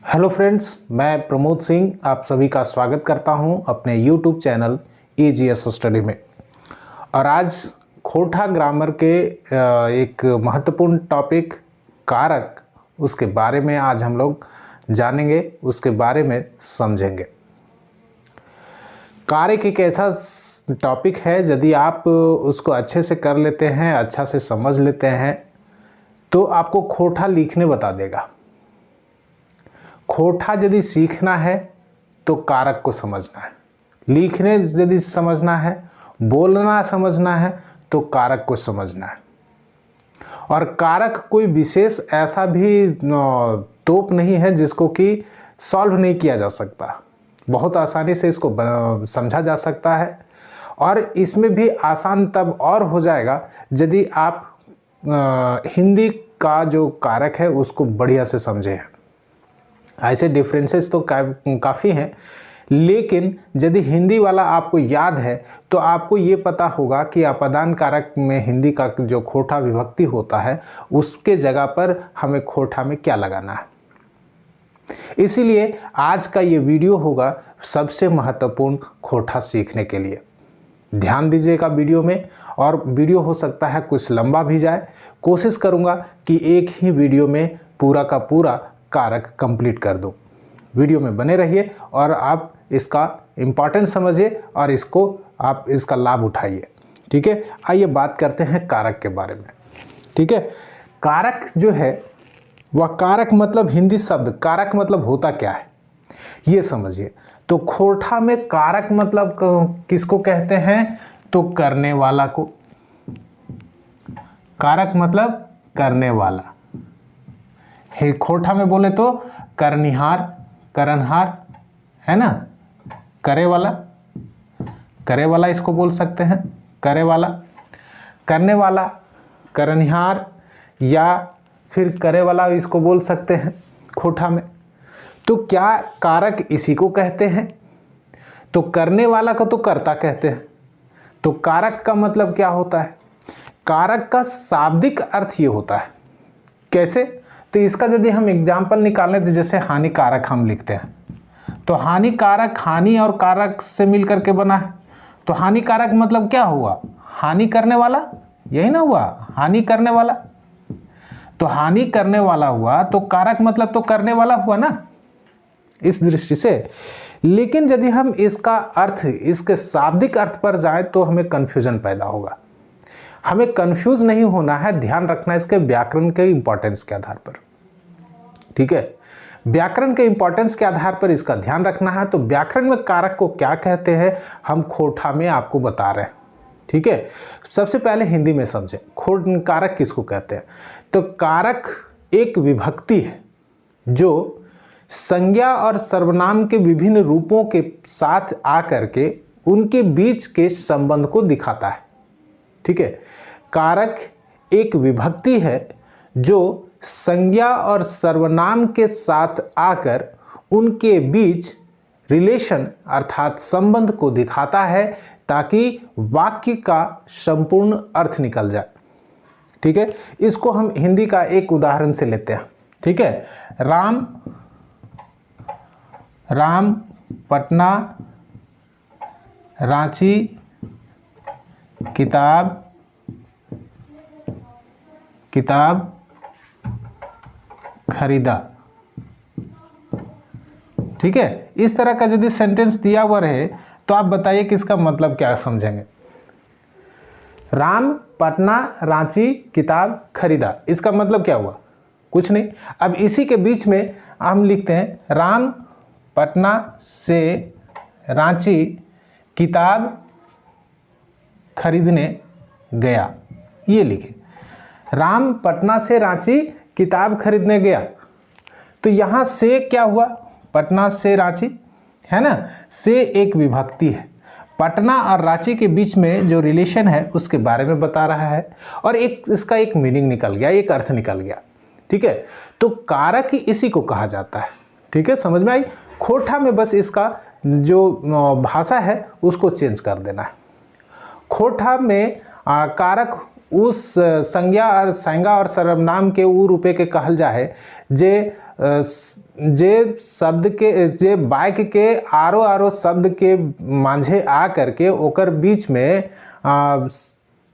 Hello friends, मैं प्रमोद सिंह आप सभी का स्वागत करता हूं अपने यूट्यूब चैनल EGS स्टडी में। और आज खोटा ग्रामर के एक महत्वपूर्ण टॉपिक कारक, उसके बारे में आज हम लोग जानेंगे, उसके बारे में समझेंगे। कारक एक ऐसा टॉपिक है, यदि आप उसको अच्छे से कर लेते हैं, अच्छा से समझ लेते हैं, तो आपको खोटा लिखने बता देगा। खोटा यदि सीखना है तो कारक को समझना है, लिखने यदि समझना है, बोलना समझना है तो कारक को समझना है। और कारक कोई विशेष ऐसा भी तोप नहीं है जिसको कि सॉल्व नहीं किया जा सकता। बहुत आसानी से इसको समझा जा सकता है। और इसमें भी आसान तब और हो जाएगा यदि आप हिंदी का जो कारक है उसको बढ़िया से समझे। ऐसे डिफरेंसेस तो काफ़ी हैं, लेकिन यदि हिंदी वाला आपको याद है तो आपको ये पता होगा कि अपदान कारक में हिंदी का जो खोटा विभक्ति होता है उसके जगह पर हमें खोटा में क्या लगाना है। इसीलिए आज का ये वीडियो होगा सबसे महत्वपूर्ण खोटा सीखने के लिए। ध्यान दीजिएगा वीडियो में, और वीडियो हो सकता है कुछ लंबा भी जाए। कोशिश करूँगा कि एक ही वीडियो में पूरा का पूरा कारक कंप्लीट कर दूं। वीडियो में बने रहिए और आप इसका इम्पॉर्टेंस समझिए और आप इसका लाभ उठाइए। ठीक है, आइए बात करते हैं कारक के बारे में। ठीक है, कारक जो है वह कारक मतलब हिंदी शब्द कारक मतलब होता क्या है ये समझिए। तो खोटा में कारक मतलब किसको कहते हैं? तो करने वाला को। कारक मतलब करने वाला है। खोटा में बोले तो करनिहार, करनहार, है ना, करे वाला इसको बोल सकते हैं, करे वाला, करने वाला, करनिहार, या फिर करे वाला इसको बोल सकते हैं खोटा में। तो क्या कारक इसी को कहते हैं? तो करने वाला को तो कर्ता कहते हैं। तो कारक का मतलब क्या होता है? कारक का शाब्दिक अर्थ ये होता है। कैसे? तो इसका यदि हम एग्जाम्पल निकालें तो जैसे हानिकारक हम लिखते हैं, तो हानिकारक हानि और कारक से मिलकर के बना है। तो हानिकारक मतलब क्या हुआ? हानि करने वाला, यही ना हुआ, हानि करने वाला। तो हानि करने वाला हुआ तो कारक मतलब तो करने वाला हुआ ना, इस दृष्टि से। लेकिन यदि हम इसका अर्थ, इसके शाब्दिक अर्थ पर जाएं तो हमें कंफ्यूजन पैदा होगा। हमें कंफ्यूज नहीं होना है, ध्यान रखना इसके व्याकरण के इंपॉर्टेंस के आधार पर। ठीक है, व्याकरण के इंपॉर्टेंस के आधार पर इसका ध्यान रखना है। तो व्याकरण में कारक को क्या कहते हैं हम खोटा में आपको बता रहे हैं। ठीक है, सबसे पहले हिंदी में समझे कारक किसको कहते हैं। तो कारक एक विभक्ति है जो संज्ञा और सर्वनाम के विभिन्न रूपों के साथ आकर के उनके बीच के संबंध को दिखाता है। ठीक है, कारक एक विभक्ति है जो संज्ञा और सर्वनाम के साथ आकर उनके बीच रिलेशन अर्थात संबंध को दिखाता है ताकि वाक्य का संपूर्ण अर्थ निकल जाए। ठीक है, इसको हम हिंदी का एक उदाहरण से लेते हैं। ठीक है, राम पटना रांची किताब खरीदा। ठीक है, इस तरह का यदि सेंटेंस दिया हुआ रहे तो आप बताइए कि इसका मतलब क्या समझेंगे। राम पटना रांची किताब खरीदा, इसका मतलब क्या हुआ? कुछ नहीं। अब इसी के बीच में हम लिखते हैं राम पटना से रांची किताब खरीदने गया। ये लिखे, राम पटना से रांची किताब खरीदने गया। तो यहाँ से क्या हुआ? पटना से रांची, है ना, से एक विभक्ति है। पटना और रांची के बीच में जो रिलेशन है उसके बारे में बता रहा है, और इसका एक मीनिंग निकल गया, एक अर्थ निकल गया। ठीक है, तो कारक इसी को कहा जाता है। ठीक है, समझ में आई? खोटा में बस इसका जो भाषा है उसको चेंज कर देना है। खोटा में कारक उस संज्ञा और संज्ञा और सर्वनाम के उ रूपे के कहल जाए जे शब्द के जे वाक्य के आरो आरो शब्द के मांझे आ करके ओकर बीच में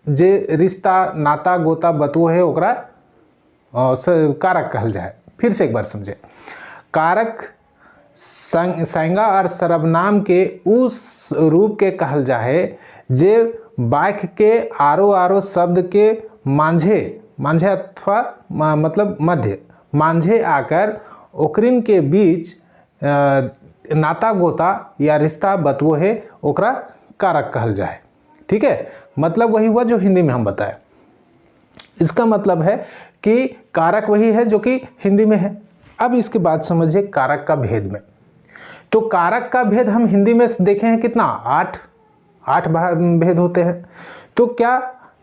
जे रिश्ता नाता गोता बतवो है ओकरा कारक कहल जाए। फिर से एक बार समझे, कारक संज्ञा और सर्वनाम के उस रूप के कहल जाए जे वाक्य के आरो आरो शब्द के मांझे अथवा मतलब मध्य मांझे आकर ओकरिन के बीच नाता गोता या रिश्ता बतवो है ओकरा कारक कहल जाए। ठीक है, मतलब वही हुआ जो हिंदी में हम बताए। इसका मतलब है कि कारक वही है जो कि हिंदी में है। अब इसके बाद समझिए कारक का भेद में। तो कारक का भेद हम हिंदी में देखे हैं कितना, 8 भेद होते हैं। तो क्या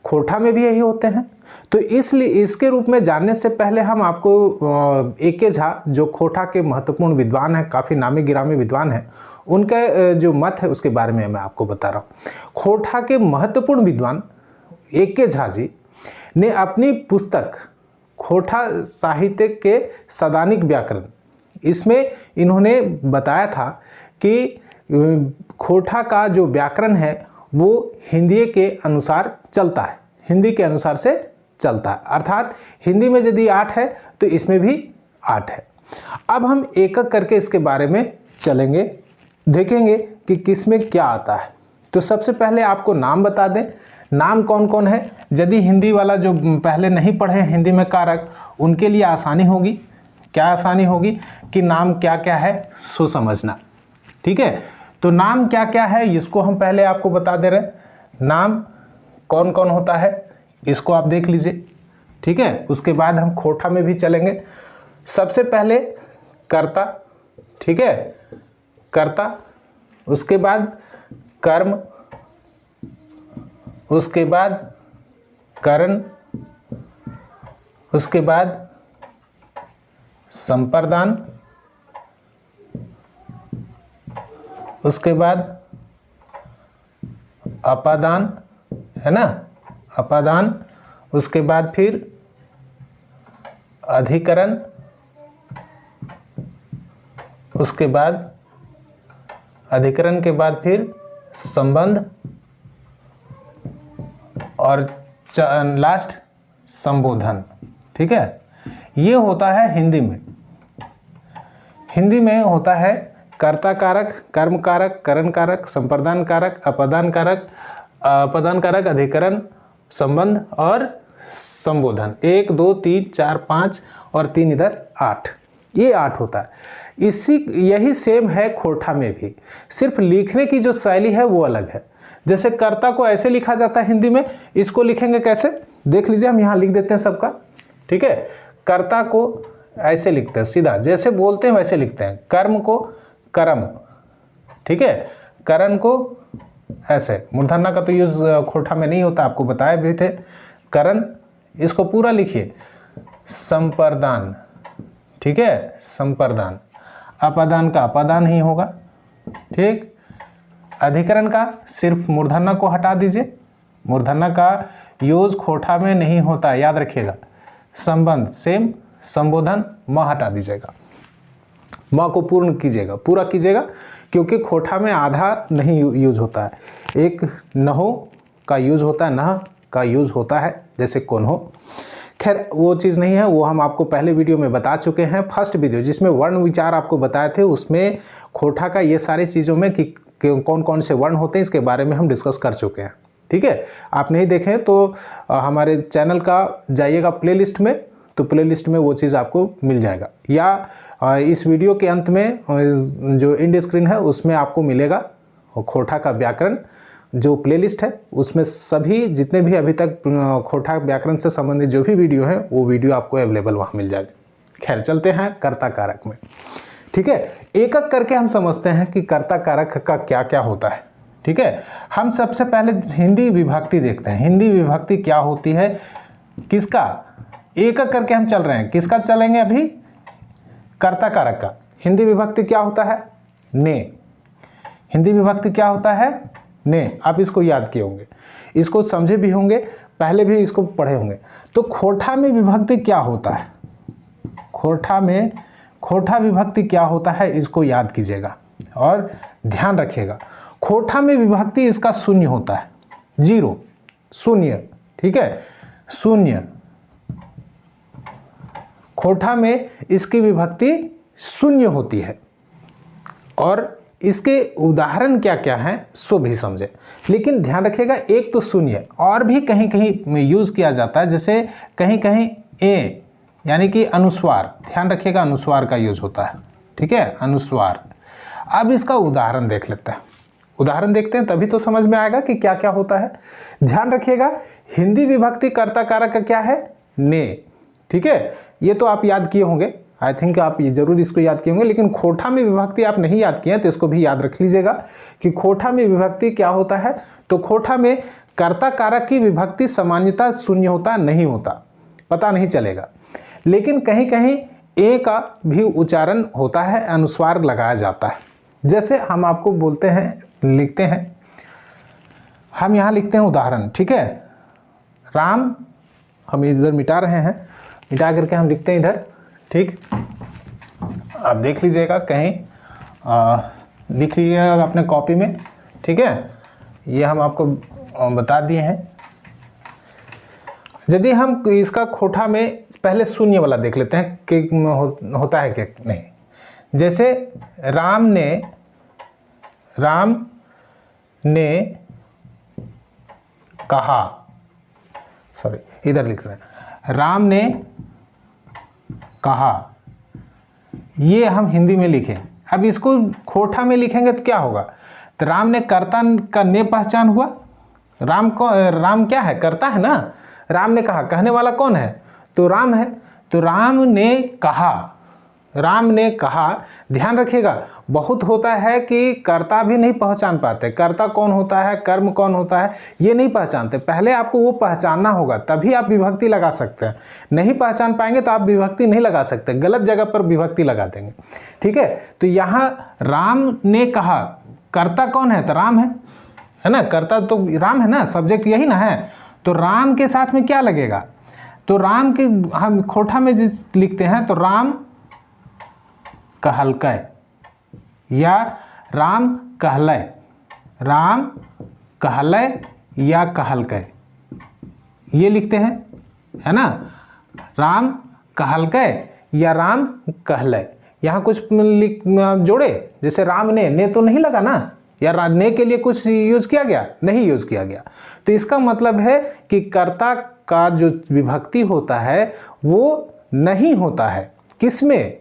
खोटा में भी यही होते हैं? तो इसलिए इसके रूप में जानने से पहले हम आपको ए.के. झा जो खोटा के महत्वपूर्ण विद्वान हैं, काफ़ी नामी गिरामी विद्वान हैं, उनका जो मत है उसके बारे में मैं आपको बता रहा हूँ। खोटा के महत्वपूर्ण विद्वान ए.के. झा जी ने अपनी पुस्तक खोटा साहित्य के सदानिक व्याकरण, इसमें इन्होंने बताया था कि खोटा का जो व्याकरण है वो हिंदी के अनुसार चलता है, हिंदी के अनुसार से चलता है। अर्थात हिंदी में यदि 8 है तो इसमें भी 8 है। अब हम एक एक करके इसके बारे में चलेंगे, देखेंगे कि किस में क्या आता है। तो सबसे पहले आपको नाम बता दें, नाम कौन कौन है। यदि हिंदी वाला जो पहले नहीं पढ़े हैं हिंदी में कारक, उनके लिए आसानी होगी। क्या आसानी होगी कि नाम क्या क्या है सो समझना। ठीक है, तो नाम क्या क्या है इसको हम पहले आपको बता दे रहे। नाम कौन कौन होता है इसको आप देख लीजिए। ठीक है, उसके बाद हम खोटा में भी चलेंगे। सबसे पहले कर्ता, ठीक है, कर्ता, उसके बाद कर्म, उसके बाद करण, उसके बाद संप्रदान, उसके बाद अपादान, है ना, अपादान, उसके बाद फिर अधिकरण, उसके बाद अधिकरण के बाद फिर संबंध और लास्ट संबोधन। ठीक है, ये होता है हिंदी में। हिंदी में होता है कर्ता कारक, कर्म कारक, करण कारक, संप्रदान कारक, अपादान कारक, अपादान कारक, अधिकरण, संबंध और संबोधन। 1 2 3 4 5 और 3 इधर 8, ये 8 होता है। यही सेम है खोटा में भी, सिर्फ लिखने की जो शैली है वो अलग है। जैसे कर्ता को ऐसे लिखा जाता है हिंदी में, इसको लिखेंगे कैसे देख लीजिए, हम यहाँ लिख देते हैं सबका। ठीक है, कर्ता को ऐसे लिखते हैं सीधा, जैसे बोलते हैं वैसे लिखते हैं। कर्म को कर्म, ठीक है, करण को ऐसे, मूर्धन्य का तो यूज खोटा में नहीं होता, आपको बताए भी थे। करण, इसको पूरा लिखिए, संप्रदान, ठीक है, संप्रदान। अपादान का अपादान ही होगा। ठीक, अधिकरण का सिर्फ मूर्धन्य को हटा दीजिए, मूर्धन्य का यूज खोटा में नहीं होता, याद रखिएगा। संबंध सेम, संबोधन म हटा दीजिएगा, म को पूर्ण कीजिएगा, पूरा कीजिएगा, क्योंकि खोटा में आधा नहीं यूज होता है। एक नहो का यूज होता है, नह का यूज होता है, जैसे कौन हो। खैर वो चीज़ नहीं है, वो हम आपको पहले वीडियो में बता चुके हैं। फर्स्ट वीडियो जिसमें वर्ण विचार आपको बताए थे, उसमें खोटा का ये सारी चीज़ों में कि कौन कौन से वर्ण होते हैं इसके बारे में हम डिस्कस कर चुके हैं। ठीक है, आप नहीं देखें तो हमारे चैनल का जाइएगा प्लेलिस्ट में, तो प्लेलिस्ट में वो चीज़ आपको मिल जाएगा, या इस वीडियो के अंत में जो एंड स्क्रीन है उसमें आपको मिलेगा खोटा का व्याकरण जो प्लेलिस्ट है, उसमें सभी जितने भी अभी तक खोटा व्याकरण से संबंधित जो भी वीडियो है वो वीडियो आपको अवेलेबल वहाँ मिल जाएगा। खैर चलते हैं कर्ता कारक में। ठीक है, एक एक करके हम समझते हैं कि कर्ता कारक का क्या क्या होता है। ठीक है, हम सबसे पहले हिंदी विभक्ति देखते हैं। हिंदी विभक्ति क्या होती है, किसका, एक एक करके हम चल रहे हैं। किसका चलेंगे अभी, कर्ता कारक का। हिंदी विभक्ति क्या होता है, ने। हिंदी विभक्ति क्या होता है, ने। आप इसको याद किए होंगे, इसको समझे भी होंगे। पहले भी इसको पढ़े होंगे। तो खोठा में विभक्ति क्या होता है, खोठा विभक्ति क्या होता है, इसको याद कीजिएगा और ध्यान रखिएगा। खोठा में विभक्ति इसका शून्य होता है, 0 शून्य, ठीक है, शून्य। खोठा में इसकी विभक्ति शून्य होती है और इसके उदाहरण क्या क्या हैं सो भी समझे। लेकिन ध्यान रखिएगा, एक तो शून्य और भी कहीं कहीं में यूज़ किया जाता है, जैसे कहीं कहीं ए यानी कि अनुस्वार, ध्यान रखिएगा अनुस्वार का यूज होता है, ठीक है, अनुस्वार। अब इसका उदाहरण देख लेते हैं, उदाहरण देखते हैं तभी तो समझ में आएगा कि क्या क्या होता है। ध्यान रखिएगा, हिंदी विभक्ति कर्ता कारक का क्या है, ने, ठीक है, ये तो आप याद किए होंगे, आई थिंक आप ये जरूर इसको याद किए होंगे। लेकिन खोठा में विभक्ति आप नहीं याद किए तो इसको भी याद रख लीजिएगा कि खोठा में विभक्ति क्या होता है। तो खोठा में कर्ता कारक की विभक्ति सामान्यतः शून्य होता नहीं होता, पता नहीं चलेगा, लेकिन कहीं कहीं ए का भी उच्चारण होता है, अनुस्वार लगाया जाता है। जैसे हम आपको बोलते हैं, लिखते हैं, हम यहाँ लिखते हैं उदाहरण, ठीक है, राम, हम इधर मिटा रहे हैं, मिटा करके हम लिखते हैं इधर, ठीक, आप देख लीजिएगा कहीं लिख लीजिएगा अपने कॉपी में, ठीक है, ये हम आपको बता दिए हैं। यदि हम इसका खोठा में पहले शून्य वाला देख लेते हैं कि होता है कि नहीं। जैसे राम ने कहा, सॉरी इधर लिख रहे हैं, राम ने कहा, ये हम हिंदी में लिखें। अब इसको खोठा में लिखेंगे तो क्या होगा, तो राम ने कर्ता का ने पहचान हुआ, राम क्या है, कर्ता है ना, राम ने कहा, कहने वाला कौन है, तो राम है, तो राम ने कहा, राम ने कहा। ध्यान रखिएगा, बहुत होता है कि कर्ता भी नहीं पहचान पाते, कर्ता कौन होता है, कर्म कौन होता है, ये नहीं पहचानते। पहले आपको वो पहचानना होगा तभी आप विभक्ति लगा सकते हैं, नहीं पहचान पाएंगे तो आप विभक्ति नहीं लगा सकते, गलत जगह पर विभक्ति लगा देंगे, ठीक है। तो यहाँ राम ने कहा, कर्ता कौन है, तो राम है ना, कर्ता तो राम है ना, सब्जेक्ट यही ना है, तो राम के साथ में क्या लगेगा, तो राम के हम खोठा में जिस लिखते हैं तो राम कहलकै या राम कहलै, राम कहलै या कहलकै, ये लिखते हैं, है ना, राम कहलकै या राम कहलै। यहाँ कुछ जोड़े, जैसे राम ने तो नहीं लगा ना, या ने के लिए कुछ यूज किया गया, नहीं यूज किया गया। तो इसका मतलब है कि कर्ता का जो विभक्ति होता है वो नहीं होता है, किसमें,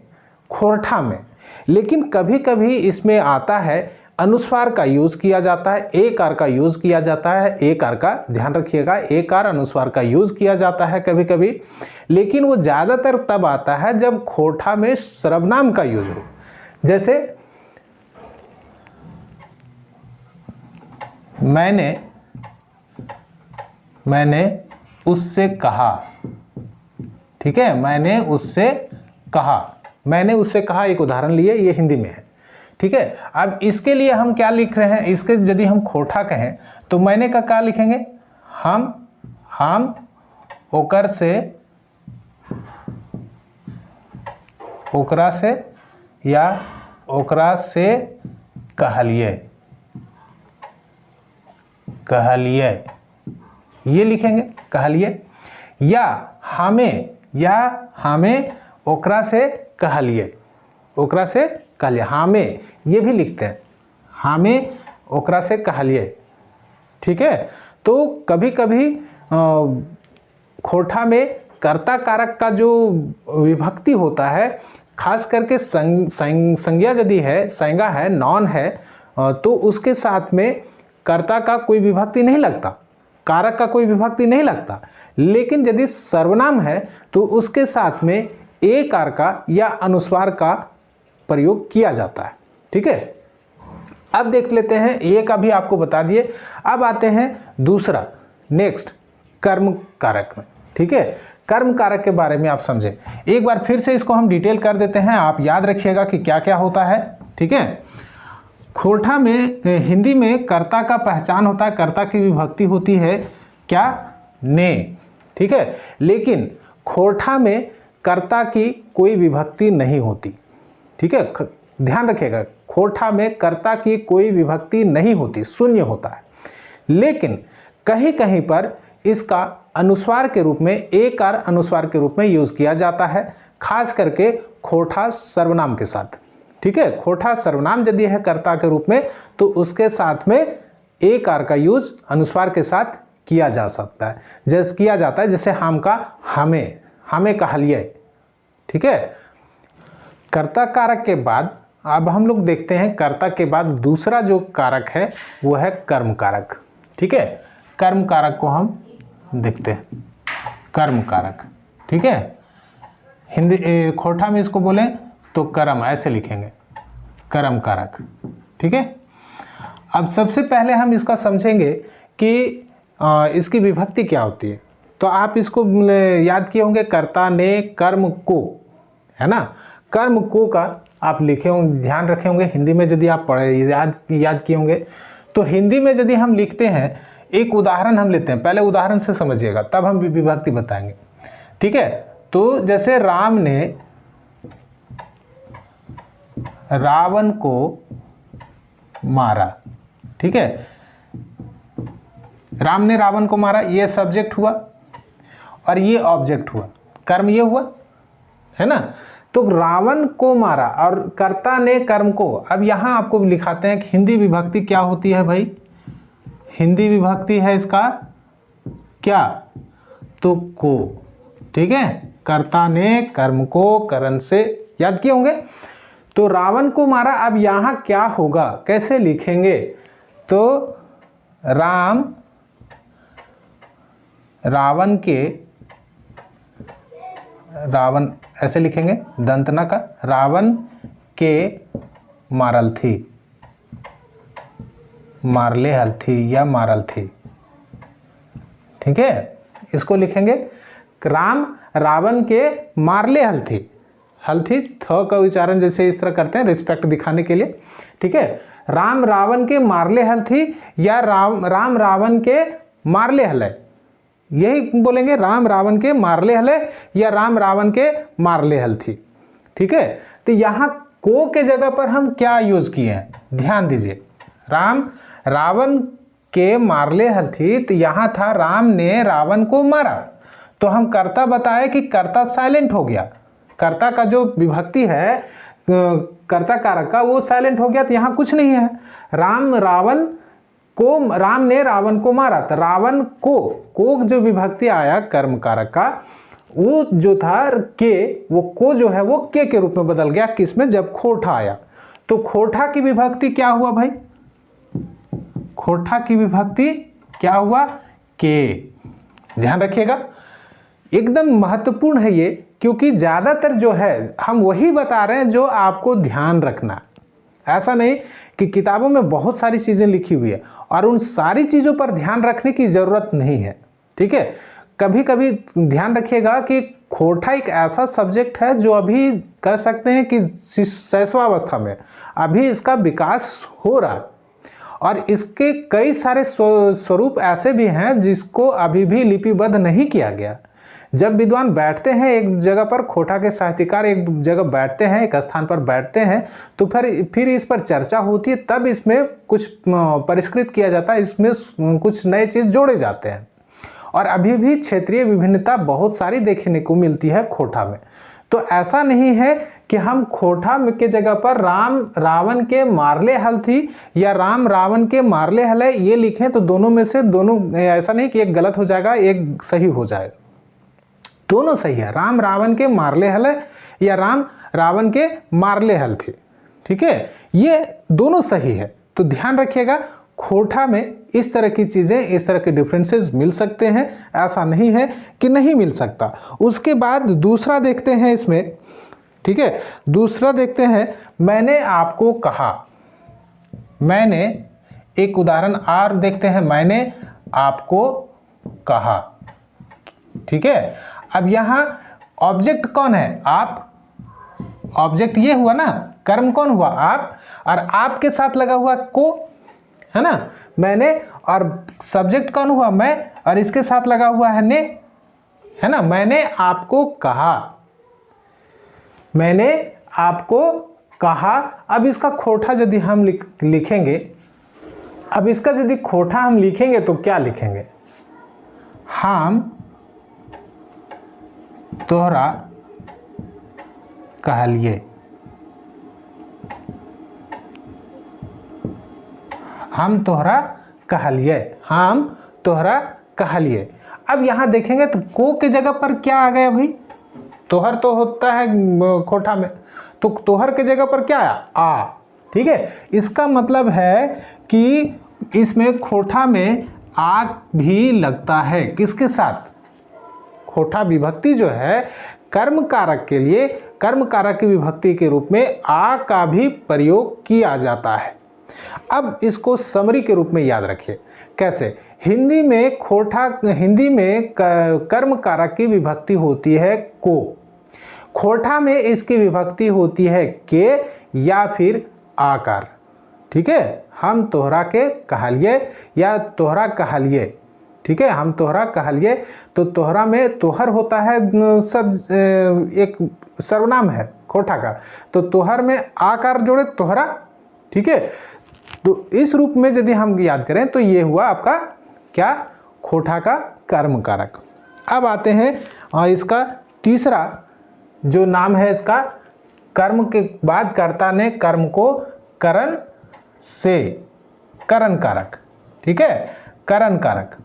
खोठा में। लेकिन कभी कभी इसमें आता है अनुस्वार का यूज किया जाता है, एकार का यूज किया जाता है, एकार का ध्यान रखिएगा, एकार अनुस्वार का यूज किया जाता है कभी कभी, लेकिन वो ज्यादातर तब आता है जब खोठा में सर्वनाम का यूज हो। जैसे मैंने उससे कहा, ठीक है, मैंने उससे कहा, एक उदाहरण लिए, ये हिंदी में है, ठीक है। अब इसके लिए हम क्या लिख रहे हैं, इसके यदि हम खोठा कहें तो मैंने का क्या लिखेंगे, हम ओकर से, ओकरा से या ओकरा से कहलिए, ये लिखेंगे कहलिए, या हमें ओकरा से कहलिए, हमें ये भी लिखते हैं, हमें ओकरा से कहलिए, ठीक है। तो कभी कभी खोठा में कर्ता कारक का जो विभक्ति होता है, खास करके संज्ञा यदि है, संज्ञा है, नॉन है, तो उसके साथ में कर्ता का कोई विभक्ति नहीं लगता, कारक का कोई विभक्ति नहीं लगता। लेकिन यदि सर्वनाम है तो उसके साथ में एकार का या अनुस्वार का प्रयोग किया जाता है, ठीक है। अब देख लेते हैं, ये का भी आपको बता दिए। अब आते हैं दूसरा, नेक्स्ट, कर्म कारक में, ठीक है। कर्म कारक के बारे में आप समझे, एक बार फिर से इसको हम डिटेल कर देते हैं, आप याद रखिएगा कि क्या क्या होता है, ठीक है। खोठा में हिंदी में कर्ता का पहचान होता है, कर्ता की विभक्ति होती है क्या, ने, ठीक है। लेकिन खोठा में कर्ता की कोई विभक्ति नहीं होती, ठीक है, ध्यान रखिएगा, खोठा में कर्ता की कोई विभक्ति नहीं होती, शून्य होता है। लेकिन कहीं कहीं पर इसका अनुस्वार के रूप में, एकार अनुस्वार के रूप में यूज किया जाता है, खास करके खोठा सर्वनाम के साथ, ठीक है। खोठा सर्वनाम यदि है कर्ता के रूप में तो उसके साथ में एकार का यूज अनुस्वार के साथ किया जा सकता है, जैसे किया जाता है, जैसे हम का हमें, हमें कहलिए, ठीक है। कर्ता कारक के बाद अब हम लोग देखते हैं कर्ता के बाद दूसरा जो कारक है वो है कर्म कारक, ठीक है। कर्म कारक को हम देखते हैं, कर्म कारक, ठीक है। हिंदी खोठा में इसको बोले तो कर्म, ऐसे लिखेंगे, कर्म कारक, ठीक है। अब सबसे पहले हम इसका समझेंगे कि इसकी विभक्ति क्या होती है। तो आप इसको याद किए होंगे, कर्ता ने कर्म को, है ना, कर्म को का आप लिखे होंगे, ध्यान रखे होंगे। हिंदी में यदि आप पढ़े याद किए होंगे तो हिंदी में यदि हम लिखते हैं, एक उदाहरण हम लेते हैं, पहले उदाहरण से समझिएगा तब हम विभक्ति बताएंगे, ठीक है। तो जैसे राम ने रावण को मारा, ठीक है, राम ने रावण को मारा, ये सब्जेक्ट हुआ और ये ऑब्जेक्ट हुआ, कर्म ये हुआ, है ना। तो रावण को मारा और कर्ता ने कर्म को। अब यहां आपको लिखाते हैं कि हिंदी विभक्ति क्या होती है भाई, हिंदी विभक्ति है इसका क्या, तो को, ठीक है। कर्ता ने कर्म को करण से याद किए होंगे। तो रावण को मारा, अब यहां क्या होगा, कैसे लिखेंगे, तो रावण ऐसे लिखेंगे, दंतना का, रावण के मारल थी, मारले हल थी या मारल थी, ठीक है। इसको लिखेंगे राम रावण के मारले हल थी, हल थी, थ का उच्चारण जैसे इस तरह करते हैं रिस्पेक्ट दिखाने के लिए, ठीक है। राम रावण के मारले हल थी या राम रावण के मारले हल है, यही बोलेंगे, राम रावण के मारले हल है या राम रावण के मारले हल थी, ठीक है। तो यहां को के जगह पर हम क्या यूज किए हैं, ध्यान दीजिए, राम रावण के मारले हल थी, तो यहां था राम ने रावण को मारा, तो हम कर्ता बताए कि कर्ता साइलेंट हो गया, कर्ता का जो विभक्ति है कर्ता कारक का वो साइलेंट हो गया, तो यहां कुछ नहीं है। राम ने रावण को मारा, तो रावण को जो विभक्ति आया कर्म कारक का, वो जो था के, वो को जो है वो के रूप में बदल गया, किसमें, जब खोठा आया। तो खोठा की विभक्ति क्या हुआ भाई, खोठा की विभक्ति क्या हुआ, के, ध्यान रखिएगा, एकदम महत्वपूर्ण है ये, क्योंकि ज्यादातर जो है हम वही बता रहे हैं जो आपको ध्यान रखना। ऐसा नहीं कि किताबों में बहुत सारी चीजें लिखी हुई है और उन सारी चीजों पर ध्यान रखने की जरूरत नहीं है, ठीक है। कभी कभी ध्यान रखिएगा कि खोठा एक ऐसा सब्जेक्ट है जो अभी कह सकते हैं कि शैशवावस्था में अभी इसका विकास हो रहा है, और इसके कई सारे स्वरूप ऐसे भी हैं जिसको अभी भी लिपिबद्ध नहीं किया गया। जब विद्वान बैठते हैं एक जगह पर, खोठा के साहित्यकार एक जगह बैठते हैं, एक स्थान पर बैठते हैं, तो फिर इस पर चर्चा होती है, तब इसमें कुछ परिष्कृत किया जाता है, इसमें कुछ नए चीज़ जोड़े जाते हैं। और अभी भी क्षेत्रीय विभिन्नता बहुत सारी देखने को मिलती है खोठा में। तो ऐसा नहीं है कि हम खोठा के जगह पर राम रावण के मारले हल थी या राम रावण के मारले हल है ये लिखें, तो दोनों में से दोनों, ऐसा नहीं कि एक गलत हो जाएगा एक सही हो जाएगा, दोनों सही है। राम रावण के मारले हल है या राम रावण के मारले हल थे, ठीक है, ये दोनों सही है। तो ध्यान रखिएगा, खोठा में इस तरह की चीजें, इस तरह के डिफरेंसेस मिल सकते हैं, ऐसा नहीं है कि नहीं मिल सकता। उसके बाद दूसरा देखते हैं इसमें, ठीक है, दूसरा देखते हैं, मैंने आपको कहा, मैंने, एक उदाहरण और देखते हैं, मैंने आपको कहा, ठीक है। अब यहां ऑब्जेक्ट कौन है, आप, ऑब्जेक्ट ये हुआ ना, कर्म कौन हुआ, आप, और आपके साथ लगा हुआ को, है ना, मैंने, और सब्जेक्ट कौन हुआ, मैं, और इसके साथ लगा हुआ है ने, है ना। मैंने आपको कहा, मैंने आपको कहा। अब इसका खोटा यदि हम लिखेंगे, अब इसका यदि खोटा हम लिखेंगे तो क्या लिखेंगे? हम तोहरा कहलिए, हम तोहरा कहलिए, हम तोहरा कहलिए। अब यहां देखेंगे तो को के जगह पर क्या आ गया भाई? तोहर तो होता है खोटा में, तो तोहर के जगह पर क्या आया? आ। ठीक है, इसका मतलब है कि इसमें खोटा में आ भी लगता है। किसके साथ? खोटा विभक्ति जो है कर्म कारक के लिए कर्म कारक की विभक्ति के रूप में आ का भी प्रयोग किया जाता है। अब इसको समरी के रूप में याद रखिए। कैसे? हिंदी में कर्म कारक की विभक्ति होती है को, खोटा में इसकी विभक्ति होती है के या फिर आकार। ठीक है, हम तोहरा के कहलिए या तोहरा कहलिए। ठीक है, हम तोहरा कहलिए, तो तोहरा में तोहर होता है सब एक सर्वनाम है खोटा का, तो तोहर में आकार जोड़े तोहरा। ठीक है, तो इस रूप में यदि हम याद करें तो ये हुआ आपका क्या? खोटा का कर्म कारक। अब आते हैं इसका तीसरा जो नाम है इसका, कर्म के बाद कर्ता ने कर्म को करण से, करण कारक। ठीक है, करण कारक।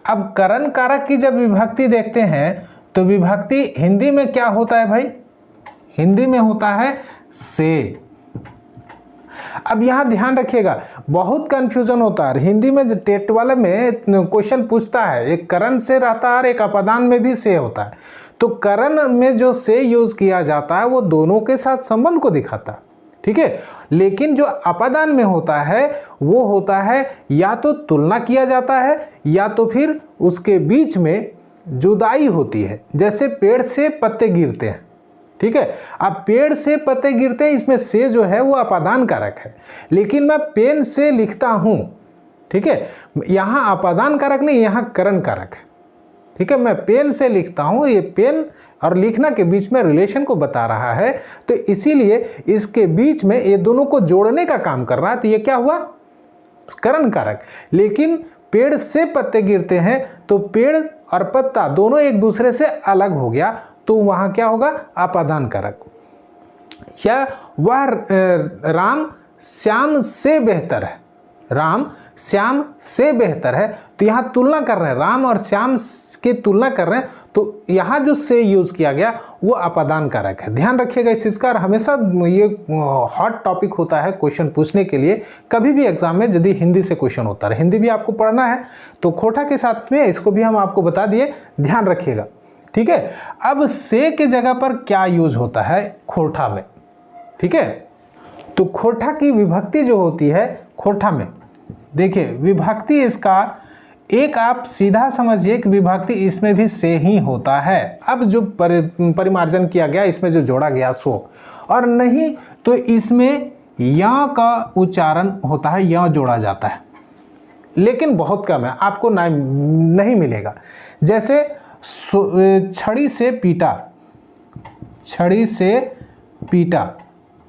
अब करण कारक की जब विभक्ति देखते हैं तो विभक्ति हिंदी में क्या होता है भाई? हिंदी में होता है से। अब यहां ध्यान रखिएगा, बहुत कंफ्यूजन होता है हिंदी में। टेट वाले में क्वेश्चन पूछता है, एक करण से रहता है और एक अपदान में भी से होता है। तो करण में जो से यूज किया जाता है वो दोनों के साथ संबंध को दिखाता है। ठीक है, लेकिन जो अपादान में होता है वो होता है या तो तुलना किया जाता है या तो फिर उसके बीच में जुदाई होती है। जैसे पेड़ से पत्ते गिरते हैं। ठीक है, अब पेड़ से पत्ते गिरते हैं, इसमें से जो है वो अपादान कारक है, लेकिन मैं पेन से लिखता हूं। ठीक है, यहां अपादान कारक नहीं, यहां करण कारक है। ठीक है, मैं पेन से लिखता हूं, ये पेन और लिखना के बीच में रिलेशन को बता रहा है, तो इसीलिए इसके बीच में ये दोनों को जोड़ने का काम कर रहा है, तो ये क्या हुआ? करण कारक। लेकिन पेड़ से पत्ते गिरते हैं तो पेड़ और पत्ता दोनों एक दूसरे से अलग हो गया, तो वहां क्या होगा? अपादान कारक। या वह राम श्याम से बेहतर है, राम श्याम से बेहतर है, तो यहां तुलना कर रहे हैं, राम और श्याम की तुलना कर रहे हैं, तो यहां जो से यूज किया गया वो अपादान कारक है। ध्यान रखिएगा इस चीज का। हमेशा ये हॉट टॉपिक होता है क्वेश्चन पूछने के लिए, कभी भी एग्जाम में यदि हिंदी से क्वेश्चन होता है, हिंदी भी आपको पढ़ना है तो खोटा के साथ में इसको भी हम आपको बता दिए, ध्यान रखिएगा। ठीक है, अब से के जगह पर क्या यूज होता है खोटा में? ठीक है, तो खोटा की विभक्ति जो होती है खोटा में, देखिए विभक्ति इसका एक आप सीधा समझिए कि विभक्ति इसमें भी से ही होता है। अब जो परिमार्जन किया गया, इसमें जो जोड़ा गया सो, और नहीं तो इसमें या का उच्चारण होता है, या जोड़ा जाता है, लेकिन बहुत कम है, आपको नहीं मिलेगा। जैसे छड़ी से पीटा, छड़ी से पीटा।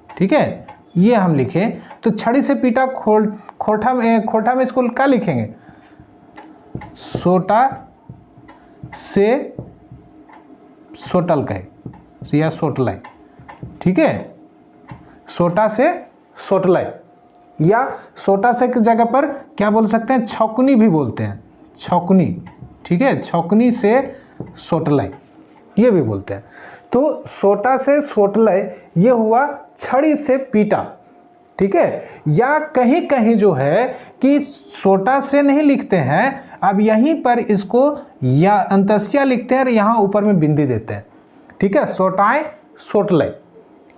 ठीक है, ये हम लिखें तो छड़ी से पीटा खोटा में इसको क्या लिखेंगे? सोटा से सोटल कहे या सोटलाई। ठीक है, सोटा से सोटलाई, या सोटा से की जगह पर क्या बोल सकते हैं? छौकनी भी बोलते हैं, छौकनी। ठीक है, छौकनी से सोटलाई ये भी बोलते हैं। तो सोटा से सोटलाई ये हुआ छड़ी से पीटा। ठीक है, या कहीं कहीं जो है कि सोटा से नहीं लिखते हैं, अब यहीं पर इसको या अंतस्या लिखते हैं और यहाँ ऊपर में बिंदी देते हैं। ठीक है, सोटाए सोटलाई।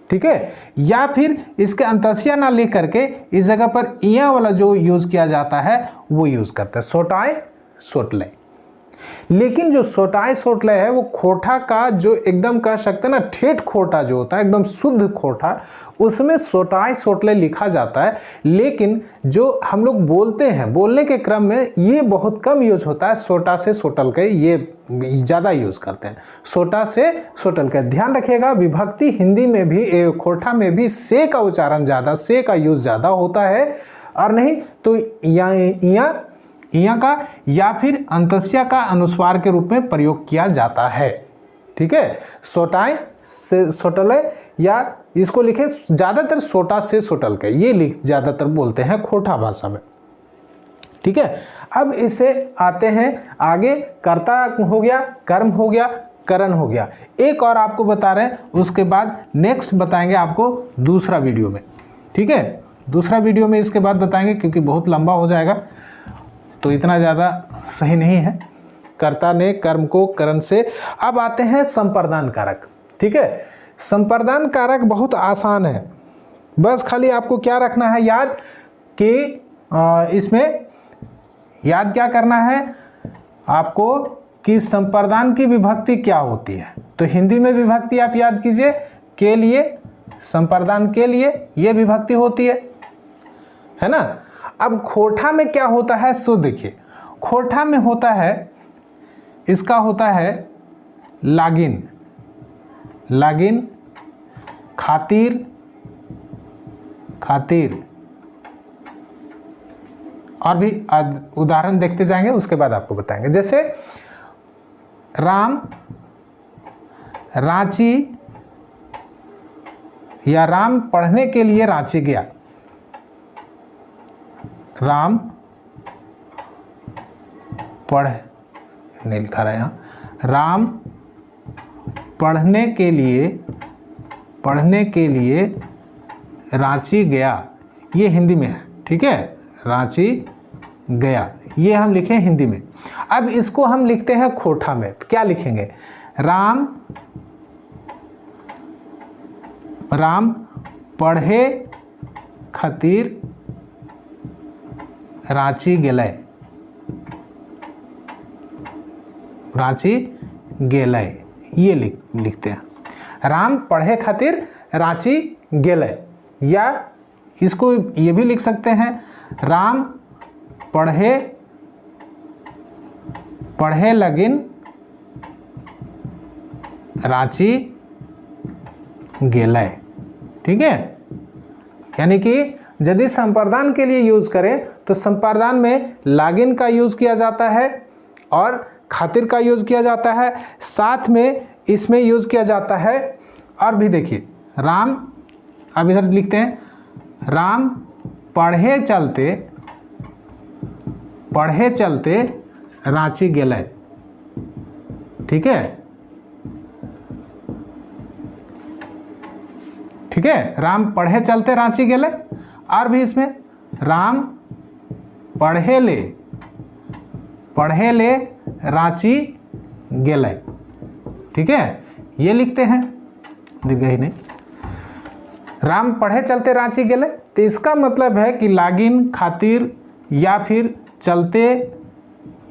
ठीक है, या फिर इसके अंतस्या ना लिख करके इस जगह पर इया वाला जो यूज किया जाता है वो यूज करते हैं, सोटाए सोटलाई। लेकिन जो सोटाई सोटले है वो खोटा का जो एकदम कह सकते हैं ना ठेठ खोटा जो होता है एकदम शुद्ध खोटा, उसमें सोटाई सोटले लिखा जाता है। लेकिन जो हम लोग बोलते हैं, बोलने के क्रम में ये बहुत कम यूज होता है, सोटा से सोटल के ये ज़्यादा यूज़ करते हैं, सोटा से सोटल के। ध्यान रखिएगा विभक्ति हिंदी में भी खोटा में भी से का उच्चारण ज़्यादा, से का यूज़ ज़्यादा होता है, और नहीं तो इया का या फिर अंतस्या का अनुस्वार के रूप में प्रयोग किया जाता है। ठीक है, सोटाई से सोटल या इसको लिखे ज़्यादातर सोटा से सोटल के, ये लिख ज़्यादातर बोलते हैं खोटा भाषा में। ठीक है, अब इससे आते हैं आगे, कर्ता हो गया, कर्म हो गया, करण हो गया। एक और आपको बता रहे हैं, उसके बाद नेक्स्ट बताएंगे आपको दूसरा वीडियो में। ठीक है, दूसरा वीडियो में इसके बाद बताएंगे क्योंकि बहुत लंबा हो जाएगा, तो इतना ज़्यादा सही नहीं है। कर्ता ने कर्म को करण से। अब आते हैं संप्रदान कारक। ठीक है, संप्रदान कारक बहुत आसान है, बस खाली आपको क्या रखना है याद कि इसमें याद क्या करना है आपको कि संप्रदान की विभक्ति क्या होती है। तो हिंदी में विभक्ति आप याद कीजिए, के लिए, संप्रदान के लिए ये विभक्ति होती है ना। अब खोटा में क्या होता है सो देखिए, खोटा में होता है, इसका होता है लागिन, लागिन, खातिर, खातिर, और भी उदाहरण देखते जाएंगे, उसके बाद आपको बताएंगे। जैसे राम, रांची, या राम पढ़ने के लिए रांची गया। राम पढ़ नहीं लिखा रहा यहाँ, राम पढ़ने के लिए रांची गया, ये हिंदी में है। ठीक है, रांची गया, ये हम लिखे हिंदी में। अब इसको हम लिखते हैं खोटा में, तो क्या लिखेंगे, राम पढ़े खातिर रांची गेलय, रांची गेलय, ये लिखते हैं। राम पढ़े खातिर रांची गेलय, या इसको ये भी लिख सकते हैं, राम पढ़े लगिन रांची गेलय। ठीक है, यानी कि यदि संप्रदान के लिए यूज करें तो संप्रदान में लागिन का यूज किया जाता है और खातिर का यूज किया जाता है, साथ में इसमें यूज किया जाता है। और भी देखिए, राम, अब इधर लिखते हैं, राम पढ़े चलते रांची गेलय। ठीक है, ठीक है, राम पढ़े चलते रांची गेलय। और भी इसमें राम पढ़े ले रांची गेलय। ठीक है, ये लिखते हैं, दीर्घई नहीं, राम पढ़े चलते रांची गेलय। तो इसका मतलब है कि लागिन, खातिर या फिर चलते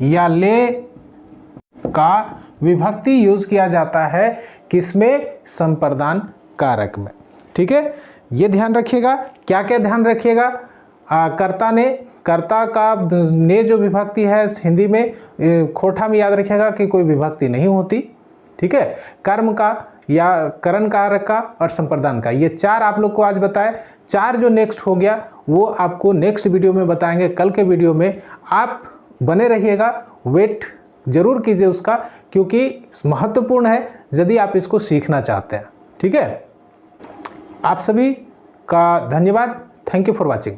या ले का विभक्ति यूज किया जाता है किसमें, संप्रदान कारक में। ठीक है, ये ध्यान रखिएगा। क्या क्या ध्यान रखिएगा, कर्ता का ने जो विभक्ति है हिंदी में, खोटा में याद रखिएगा कि कोई विभक्ति नहीं होती। ठीक है, कर्म का या करण कारक का और संप्रदान का, ये चार आप लोग को आज बताए। चार जो नेक्स्ट हो गया वो आपको नेक्स्ट वीडियो में बताएंगे, कल के वीडियो में। आप बने रहिएगा, वेट जरूर कीजिए उसका, क्योंकि महत्वपूर्ण है यदि आप इसको सीखना चाहते हैं। ठीक है, आप सभी का धन्यवाद। Thank you for watching.